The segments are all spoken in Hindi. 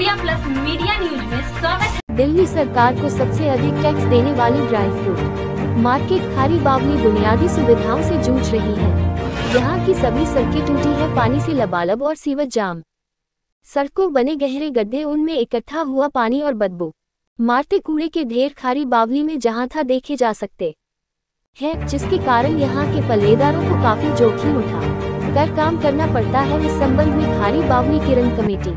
इंडिया प्लस मीडिया न्यूज में स्वागत है। दिल्ली सरकार को सबसे अधिक टैक्स देने वाली ड्राई फ्रूट मार्केट खारी बावली बुनियादी सुविधाओं से जूझ रही है। यहाँ की सभी सड़कें टूटी है पानी से लबालब और सीवर जाम। सड़कों बने गहरे गड्ढे, उनमें इकट्ठा हुआ पानी और बदबू मारते कूड़े के ढेर खारी बावली में जहाँ था देखे जा सकते हैं, जिसके कारण यहाँ के पल्लेदारों को काफी जोखिम उठा कर काम करना पड़ता है। इस संबंध में खारी बावली किरण कमेटी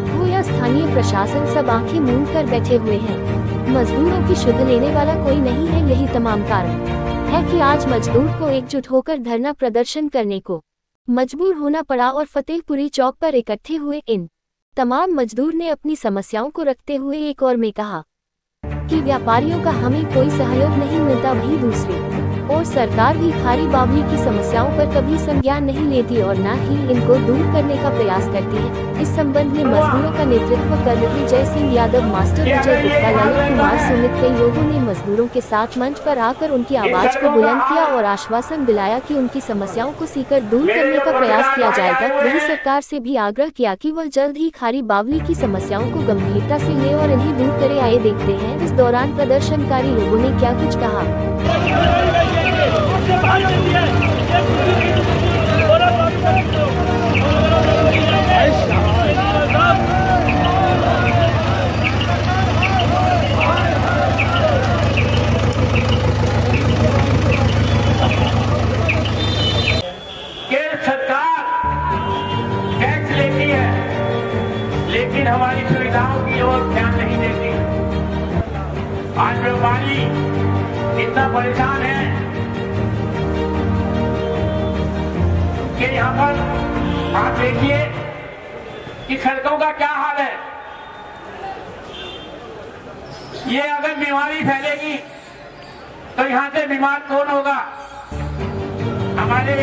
हो या स्थानीय प्रशासन सब आंखें मूंद कर बैठे हुए हैं। मजदूरों की शुद्ध लेने वाला कोई नहीं है। यही तमाम कारण है कि आज मजदूर को एकजुट होकर धरना प्रदर्शन करने को मजबूर होना पड़ा और फतेहपुरी चौक पर इकट्ठे हुए इन तमाम मजदूर ने अपनी समस्याओं को रखते हुए एक और में कहा कि व्यापारियों का हमें कोई सहयोग नहीं मिलता, वहीं दूसरी और सरकार भी खारी बावली की समस्याओं पर कभी संज्ञान नहीं लेती और न ही इनको दूर करने का प्रयास करती है। इस संबंध में मजदूरों का नेतृत्व कर रहे जय सिंह यादव, मास्टर विजय गुप्ता, ललित कुमार सुमित कई लोगों ने मजदूरों के साथ मंच पर आकर उनकी आवाज को बुलंद किया और आश्वासन दिलाया कि उनकी समस्याओं को सीकर दूर करने का प्रयास किया जाएगा। वहीं सरकार से भी आग्रह किया कि वह जल्द ही खारी बावली की समस्याओं को गंभीरता से ले और इन्हें दूर करे। आए देखते हैं इस दौरान प्रदर्शनकारी लोगों ने क्या कुछ कहा। सरकार टैक्स लेती है लेकिन हमारी सुविधाओं की ओर ध्यान नहीं देती। आज व्यापारी इतना परेशान है कि यहाँ पर आप देखिए कि सड़कों का क्या हाल है। ये अगर बीमारी फैलेगी तो यहाँ से बीमार कौन होगा? हमारे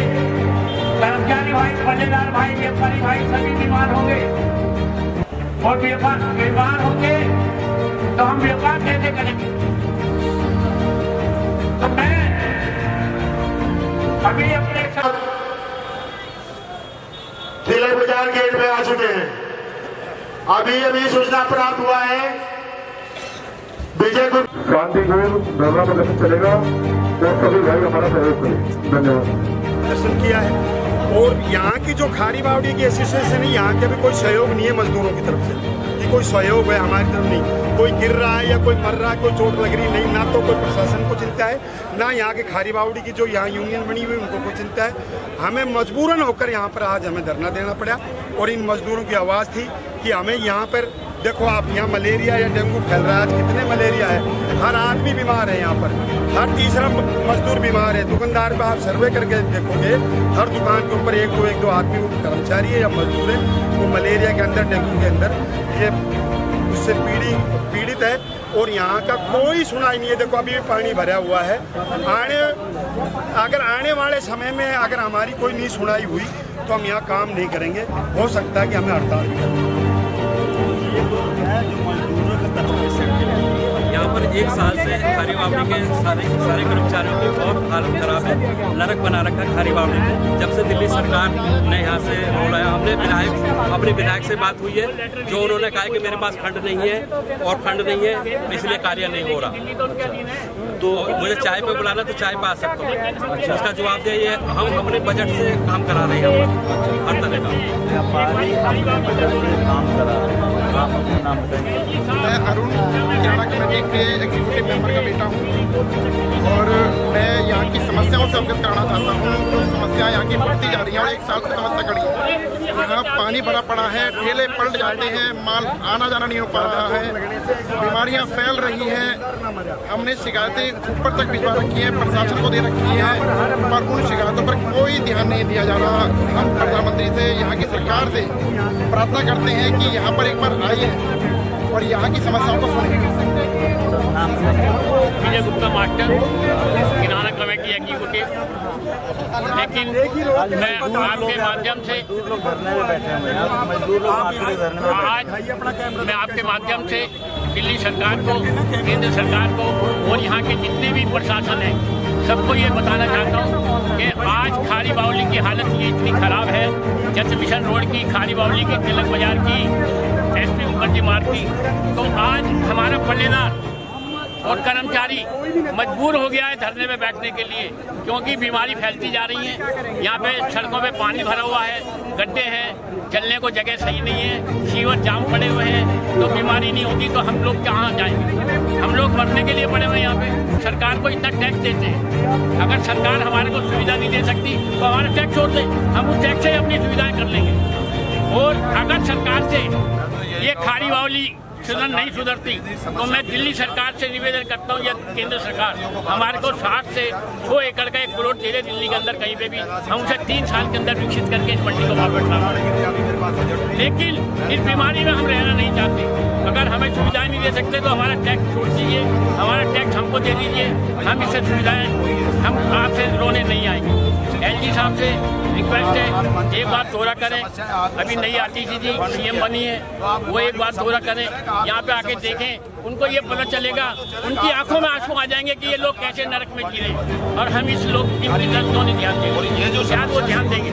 कर्मचारी भाई, पल्लेदार भाई, व्यापारी भाई सभी बीमार होंगे और बीमार होंगे तो हम व्यापार कैसे करेंगे? तो मैं अभी अपने ठेले बाजार गेट में आ चुके हैं। अभी सूचना प्राप्त हुआ है विजय शांतिपूर्ण धरना प्रदर्शन चलेगा तो सभी भाई हमारा सहयोग करें। धन्यवाद। प्रदर्शन किया है और यहाँ की जो खारी बावड़ी की एसोसिएशन है, यहाँ के भी कोई सहयोग नहीं है मजदूरों की तरफ से कि कोई सहयोग है हमारी तरफ नहीं। कोई गिर रहा है या कोई मर रहा है, कोई चोट लग रही नहीं, ना तो कोई प्रशासन को चिंता है, ना यहाँ के खारी बावड़ी की जो यहाँ यूनियन बनी हुई उनको कोई चिंता है। हमें मजबूरन होकर यहाँ पर आज हमें धरना देना पड़ा और इन मजदूरों की आवाज़ थी कि हमें यहाँ पर देखो आप, यहाँ मलेरिया या डेंगू फैल रहा है। आज कितने मलेरिया है, हर आदमी बीमार है, यहाँ पर हर तीसरा मजदूर बीमार है। दुकानदार पर आप सर्वे करके देखोगे, हर दुकान के ऊपर एक दो आदमी वो कर्मचारी है या मजदूर है, वो मलेरिया के अंदर, डेंगू के अंदर ये उससे पीड़ित है और यहाँ का कोई सुनाई नहीं है। देखो अभी भी पानी भरा हुआ है। अगर आने वाले समय में अगर हमारी कोई नहीं सुनाई हुई तो हम यहाँ काम नहीं करेंगे। हो सकता है कि हमें हड़ताल भी करनी। यहाँ पर एक साल से खारी बावड़ी के सारे कर्मचारियों की बहुत हालत खराब है, नरक बना रखा है खारी बावड़ी में। जब से दिल्ली सरकार ने यहाँ से रोल आया, हमने अपने विधायक से बात हुई है, जो उन्होंने कहा कि मेरे पास फंड नहीं है और फंड नहीं है इसलिए कार्य नहीं हो रहा। तो मुझे चाय पे बुलाना तो चाय पे आ सकता हूँ। उसका जवाब दे ये हम अपने बजट से काम करा रहे हैं, हर तरह का काम करा रहे हैं। आप अपना नाम बताएंगे? मैं अरुण हरियाणा कमेटी के एग्जीक्यूटिव मेंबर का बेटा हूँ और मैं यहाँ की समस्याओं से अवगत कराना चाहता हूँ। तो समस्या यहाँ की बढ़ती जा रही है और एक साल से समस्या खड़ी है। यहाँ पानी भरा पड़ा है, ठेले पलट जाते हैं, माल आना जाना नहीं हो पा रहा है, बीमारियाँ फैल रही हैं। हमने शिकायतें ऊपर तक भिजवा रखी हैं, प्रशासन को दे रखी हैं, पर उन शिकायतों पर कोई ध्यान नहीं दिया जा रहा। हम प्रधानमंत्री से, यहाँ की सरकार से प्रार्थना करते हैं कि यहाँ पर एक बार आइए और यहाँ की समस्याओं को सुनिए। विजय गुप्ता मास्टर, किराना कमेटी एग्जीक्यूटिव। लेकिन मैं आपके माध्यम से आज मैं आपके माध्यम से दिल्ली सरकार को, केंद्र सरकार को और यहाँ के जितने भी प्रशासन हैं सबको ये बताना चाहता हूँ कि आज खारी बावली की हालत ये इतनी खराब है। जस मिशन रोड की, खारी बावली की, तिलक बाजार की, एसपी बीमार थी। तो आज हमारा पल्लेदार और कर्मचारी मजबूर हो गया है धरने में बैठने के लिए, क्योंकि बीमारी फैलती जा रही है। यहाँ पे सड़कों पे पानी भरा हुआ है, गड्ढे हैं, चलने को जगह सही नहीं है, सीवर जाम पड़े हुए हैं। तो बीमारी नहीं होगी तो हम लोग कहाँ जाएंगे? हम लोग मरने के लिए पड़े हुए हैं यहाँ पे। सरकार को इतना टैक्स देते हैं, अगर सरकार हमारे को सुविधा नहीं दे सकती तो हमारा टैक्स छोड़ दे, हम उस टैक्स से अपनी सुविधाएं कर लेंगे। और अगर सरकार से ये खारी बावली नहीं सुधरती तो मैं दिल्ली सरकार से निवेदन करता हूँ या केंद्र सरकार हमारे को 60 से 100 एकड़ का 1 करोड़ दे दे दिल्ली के अंदर कहीं पे भी, हम उसे 3 साल के अंदर विकसित करके इस मंडी को वापस ला पाएंगे। लेकिन इस बीमारी में हम रहना नहीं चाहते। अगर हमें सुविधाएं नहीं दे सकते तो हमारा टैक्स छोड़ दीजिए, हमारा टैक्स हमको दे दीजिए, हम इससे सुविधाएं, हम आपसे रोने नहीं आएंगे। एलजी साहब से रिक्वेस्ट है, एक बात दोहरा करें, अभी नई आरटीसी जी सीएम बनी है, वो एक बात दोहरा करें, यहाँ पे आके देखें, उनको ये पता चलेगा, उनकी आंखों में आंसू आ जाएंगे कि ये लोग कैसे नरक में जी रहे, और हम इस लोग इनकी तरफ क्यों नहीं ध्यान देंगे, शायद वो ध्यान देंगे।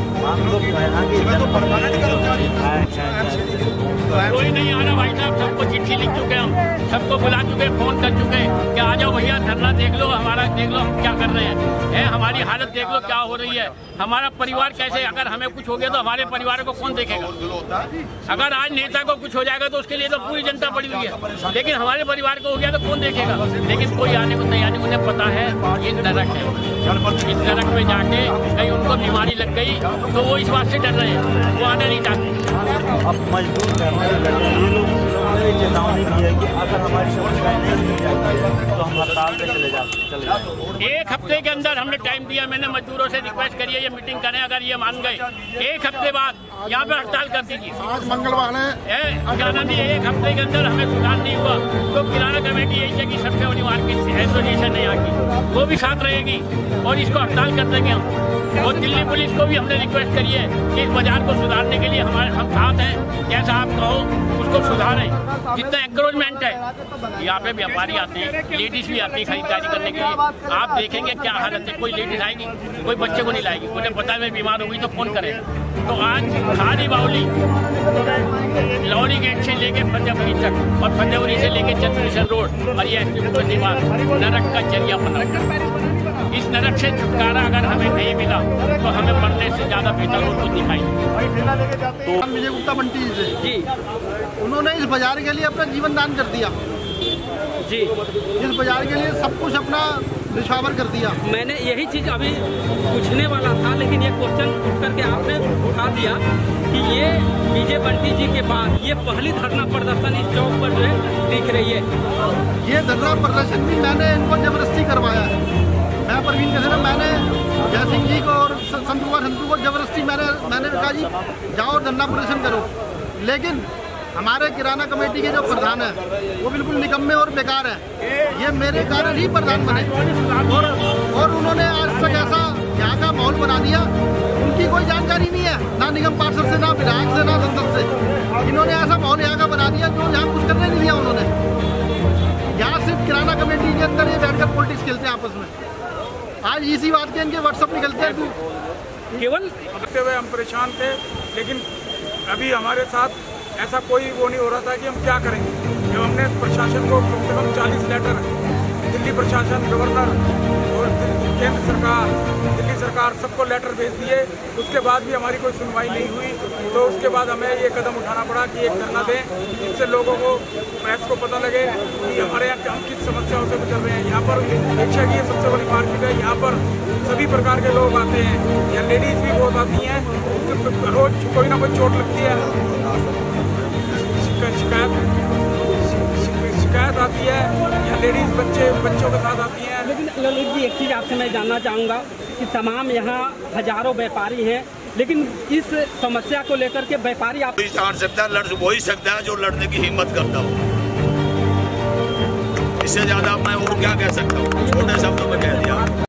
कोई नहीं आ रहा भाई साहब, सबको चिट्ठी लिख चुके हम, सबको बुला चुके, फोन कर चुके कि आ जाओ भैया, धरना देख लो, हमारा देख लो हम क्या कर रहे हैं, हमारी हालत देख लो क्या हो रही है, हमारा परिवार कैसे, अगर हमें कुछ हो गया तो हमारे परिवार को कौन देखेगा? अगर आज नेता को कुछ हो जाएगा तो उसके लिए तो पूरी जनता पड़ी हुई है, लेकिन हमारे परिवार को हो गया तो कौन देखेगा? लेकिन कोई आने को तैयार नहीं, उन्हें पता है ये नरक है, इस नरक में जाके कहीं उनको बीमारी लग गई तो वो इस बात से डर रहे हैं, वो आना नहीं चाहते। अब मजबूर करने लगे ये लोग, चेतावनी दी है कि अगर हमारी समस्याएं नहीं मिल जाती तो हम हड़ताल पे चले जाएंगे। 1 हफ्ते के अंदर हमने टाइम दिया, मैंने मजदूरों से रिक्वेस्ट करी है ये मीटिंग करें, अगर ये मान गए 1 हफ्ते बाद यहाँ पे हड़ताल कर दीजिए। आज मंगलवार है, किराना दी 1 हफ्ते के अंदर हमें सुधार नहीं हुआ तो किराना कमेटी यही है कि सबसे बड़ी मार्केट एसोसिएशन है यहाँ की, वो भी साथ रहेगी और इसको हड़ताल कर देंगे हम। और दिल्ली पुलिस को भी हमने रिक्वेस्ट करी है कि इस बाजार को सुधारने के लिए हम साथ हैं, जैसा आप कहो उसको सुधारें। जितना एंक्रोचमेंट है, यहाँ पे व्यापारी आते हैं, लेडीज भी आती है खरीदारी करने के लिए, आप देखेंगे क्या हालत है, कोई लेडीज आएगी, कोई बच्चे को नहीं लाएगी, उन्हें पता है मैं बीमार होगी तो फोन करेगा। तो आज खारी बावली लौरी गेट से लेके फतेहपुरी तक और फतेहपुरी से लेके चंद्रेश्वर रोड और ये नरक का जरिया बना। इस नरक से छुटकारा अगर हमें नहीं मिला तो हमें मरने से ज्यादा बेहतर और कुछ दिखाई। तो विजय गुप्ता बंटी से जी, उन्होंने इस बाजार के लिए अपना जीवन दान कर दिया जी, इस बाजार के लिए सब कुछ अपना निछावर कर दिया। मैंने यही चीज अभी पूछने वाला था, लेकिन ये क्वेश्चन उठ करके आपने उठा दिया कि ये विजय बंटी जी के बाद ये पहली धरना प्रदर्शन इस चौक पर जो है दिख रही है। ये धरना प्रदर्शन भी मैंने इनको जबरदस्ती करवाया है। मैं परवीन कैसे, मैंने जय सिंह जी को और संत कुमार संतू को जबरदस्ती मैंने कहा जी जाओ धरना प्रदर्शन करो, लेकिन हमारे किराना कमेटी के जो प्रधान है वो बिल्कुल निकम्मे और बेकार है। ये मेरे कारण ही प्रधान बने और उन्होंने आज तक ऐसा यहाँ का माहौल बना दिया, उनकी कोई जानकारी नहीं है, ना निगम पार्षद से, ना विधायक से, ना संसद से। इन्होंने ऐसा माहौल यहाँ का बना दिया जो यहाँ कुछ करने नहीं दिया उन्होंने। यहाँ सिर्फ किराना कमेटी के अंदर ये बैठकर पॉलिटिक्स खेलते हैं आपस में। आज इसी बात के इनके व्हाट्सएप निकलते हैं केवल हुए हम परेशान थे, लेकिन अभी हमारे साथ ऐसा कोई वो नहीं हो रहा था कि हम क्या करेंगे। जब हमने प्रशासन को कम से कम 40 लेटर, दिल्ली प्रशासन, गवर्नर और केंद्र सरकार, दिल्ली सरकार सबको लेटर भेज दिए, उसके बाद भी हमारी कोई सुनवाई नहीं हुई। तो उसके बाद हमें ये कदम उठाना पड़ा कि एक धरना दें, जिससे लोगों को, प्रेस को पता लगे कि हमारे यहाँ हम किस समस्याओं से गुजर रहे हैं। यहाँ पर रिक्शा की सबसे बड़ी मार्केट है, यहाँ पर सभी प्रकार के लोग आते हैं, यहाँ लेडीज़ भी बहुत आती हैं, रोज कोई ना कोई चोट लगती है, शिकायत आती है, या लेडीज बच्चों के साथ आती हैं। लेकिन ललित जी, एक चीज़ आपसे मैं जानना चाहूँगा कि तमाम यहाँ हजारों व्यापारी हैं, लेकिन इस समस्या को लेकर के व्यापारी आप जान सकता है, लड़ वही सकता है जो लड़ने की हिम्मत करता हो। इससे ज्यादा मैं और क्या कह सकता हूँ, छोटे शब्दों में कह दिया।